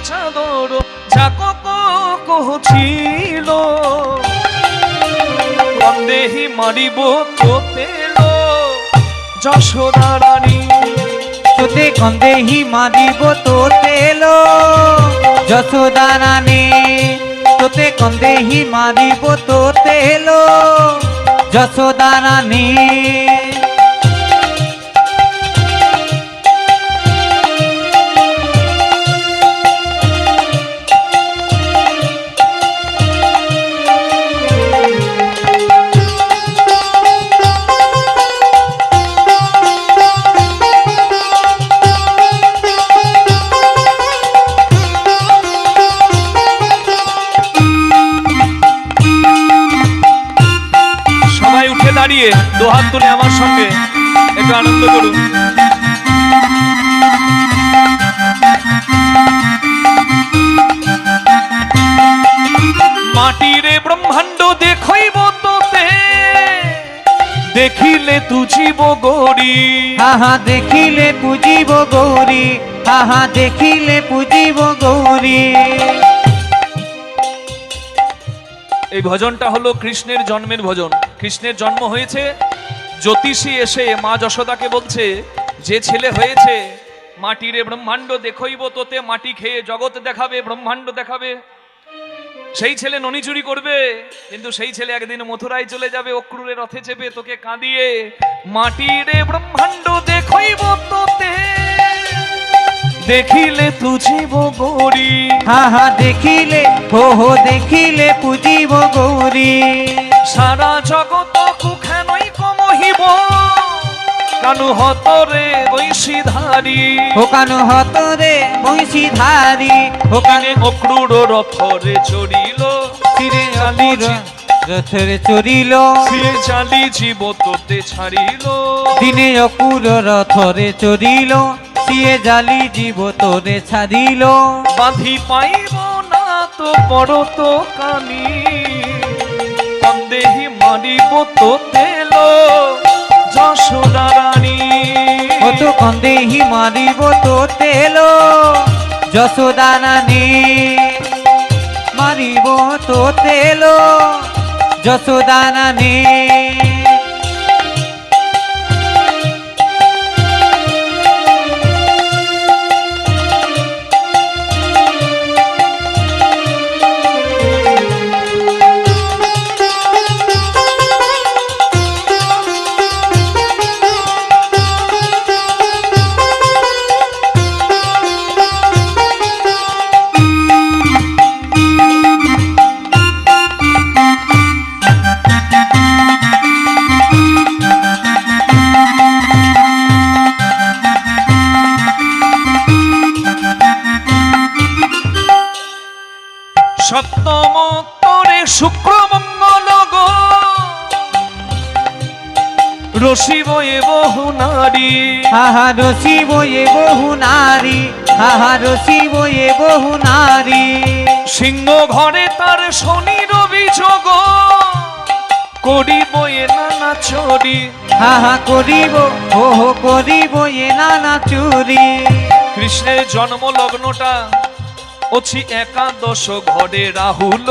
চাদর যাকো কহছিল কন্দেহি মারিব তোতেল যশোদা রানী তোতে কন্দেহি মারিব তোতেল যশোদা রানী তোতে কন্দেহি মারিব তোতেল যশোদা রানী দাঁড়িয়ে দোহাত তুলে আমার সঙ্গে একটু আনন্দ করুন। মাটিরে ব্রহ্মাণ্ড দেখইব তোতে দেখিলে তুজিব গৌরী আহা দেখিলে পুজিব গৌরী আহা দেখিলে পুজিব গৌরী। এই ভজনটা হলো কৃষ্ণের জন্মের ভজন। কৃষ্ণের জন্ম হয়েছে, জ্যোতিষী এসে মা যশোদাকে বলছে যে ছেলে হয়েছে মাটিরে ব্রহ্মাণ্ড দেখইব তোতে, মাটি খেয়ে জগৎ দেখাবে, ব্রহ্মাণ্ড দেখাবে। সেই ছেলে ননি চুরি করবে, কিন্তু সেই ছেলে একদিন মথুরায় চলে যাবে অক্রুরের রথে চেপে তোকে কাঁদিয়ে মাটিরে ব্রহ্মাণ্ড দেখইব তোতে দেখিলে তুজিব গৌরী আহা দেখিলে হো দেখিলে পুজিব গৌরী। সারা জগত কুখানই কমহিব কানু হতরে বৈশীধারী ও কানু হতরে বৈশীধারী ও কানে অক্রুর রথরে চড়িল তীরে রথরে চড়িল সিয়ে চালি জীব তোতে ছাড়িল দিনে অকুর রথরে চড়িল সিয়ে জালি জীব তোরে ছাড়িল বাঁধি পাইব না তো পরত কানি কন্দেহি মারিব তোতেল যশোদা রানী ও তো কন্দেহি মারিব তোতেল যশোদা রানী মারিব তোতেল যশোদা রানী। সপ্তম তরে শুক্র মঙ্গল গো রসিব এ বহু নারী আহা রসিব এ বহু নারী আহা রসিব এ বহু নারী। সিংহ ঘরে তার শনির অভিযোগ করিব এ নানা চুরি আহা করিব ওহো করিব এ নানা চুরি। কৃষ্ণের জন্ম লগ্নটা অছি একাদশ ঘরে রাহুল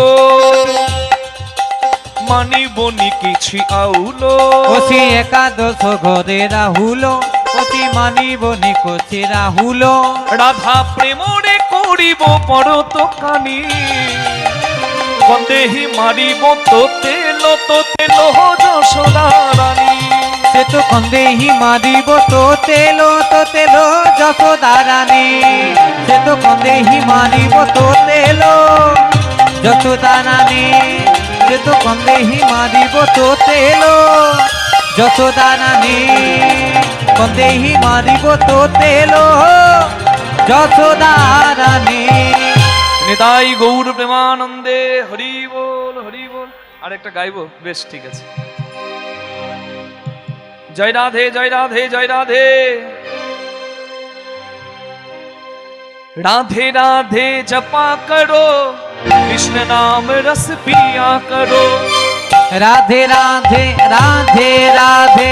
মানিবনি কিছু আউল অছি একাদশ ঘরে রাহুল অছি মানিবনি কছি রাহুল। রাধা প্রেমরে করিব পরত কানি কন্দেহি মারিব তোতেল তোতেল যশোদা রানী সে তো কন্দেহি মারিব তোতেল তোতেল যশোদা রানী সে তো কন্দেহি মারিব তোতেল যশোদা রানী সে তো কন্দেহি মারিব তোতেল যশোদা রানী কন্দেহি মারিব তোতেল যশোদা রানী। নিতাই গৌর প্রেমানন্দে হরি বল হরি বল। আরেকটা গাইবো? বেশ ঠিক আছে। জয় রাধে জয় রাধে জয় রাধে राधे राधे जपा करो कृष्ण नाम रस पिया करो राधे राधे राधे राधे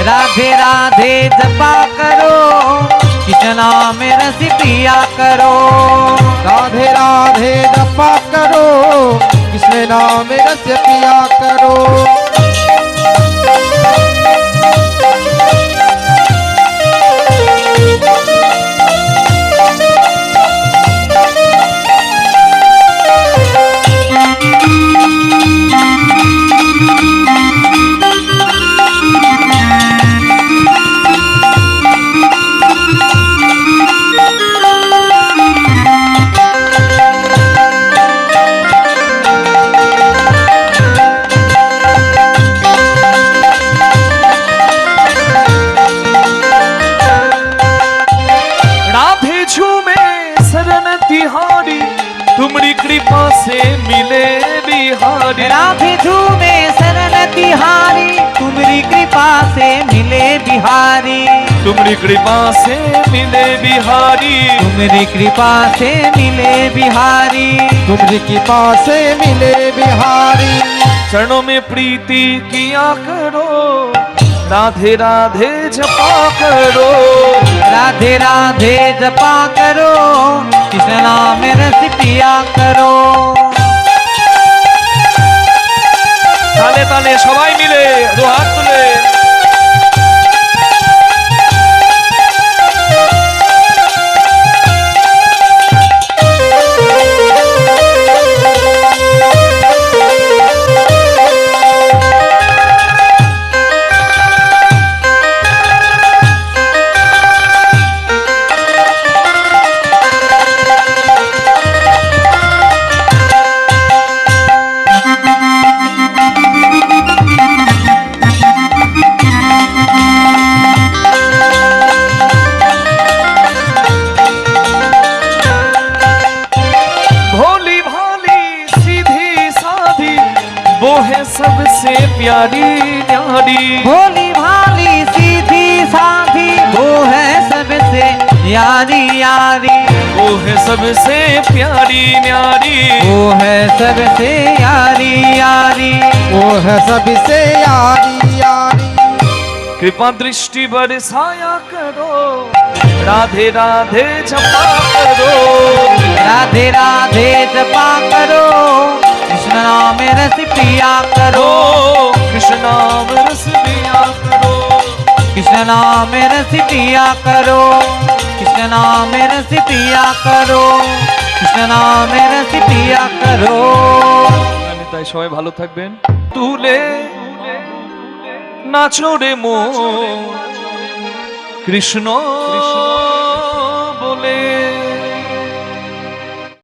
राधे राधे जपा करो कृष्ण नाम रस पिया करो। नाम रस पिया करो। राधे झूमे शरण तिहारी, तुम्हारी कृपा से मिले बिहारी। राधे झूमे शरण तिहारी, तुम्हारी कृपा से मिले बिहारी। तुम्हारी कृपा से मिले बिहारी। तुम्हारी कृपा से मिले बिहारी। तुम्हारी कृपा से मिले बिहारी। चरणों में प्रीति किया करो, राधे राधे जपा करो। राधे राधे जपा करो, कृष्ण नाम रस पिया करो। ताले ताले सबाई मिले दो हाथ तुले। भोली भाली सीधी साधी, वो है सबसे प्यारी न्यारी। भोली भाली सीधी साधी, वो है सबसे यारी यारी। वो है सबसे प्यारी न्यारी। वो है सबसे यारी यारी। वो है सबसे यारी यारी। कृपा दृष्टि बरसाया करो, राधे राधे जपा करो। राधे राधे जपा करो, कृष्ण नाम रस पिया करो। कृष्ण नाम रस पिया करो। कृष्ण नाम रस पिया करो। कृष्ण नाम रस पिया करो। कृष्ण नाम रस पिया करो। তাই সবাই ভালো থাকবেন। তুলে নাচো রে মো কৃষ্ণ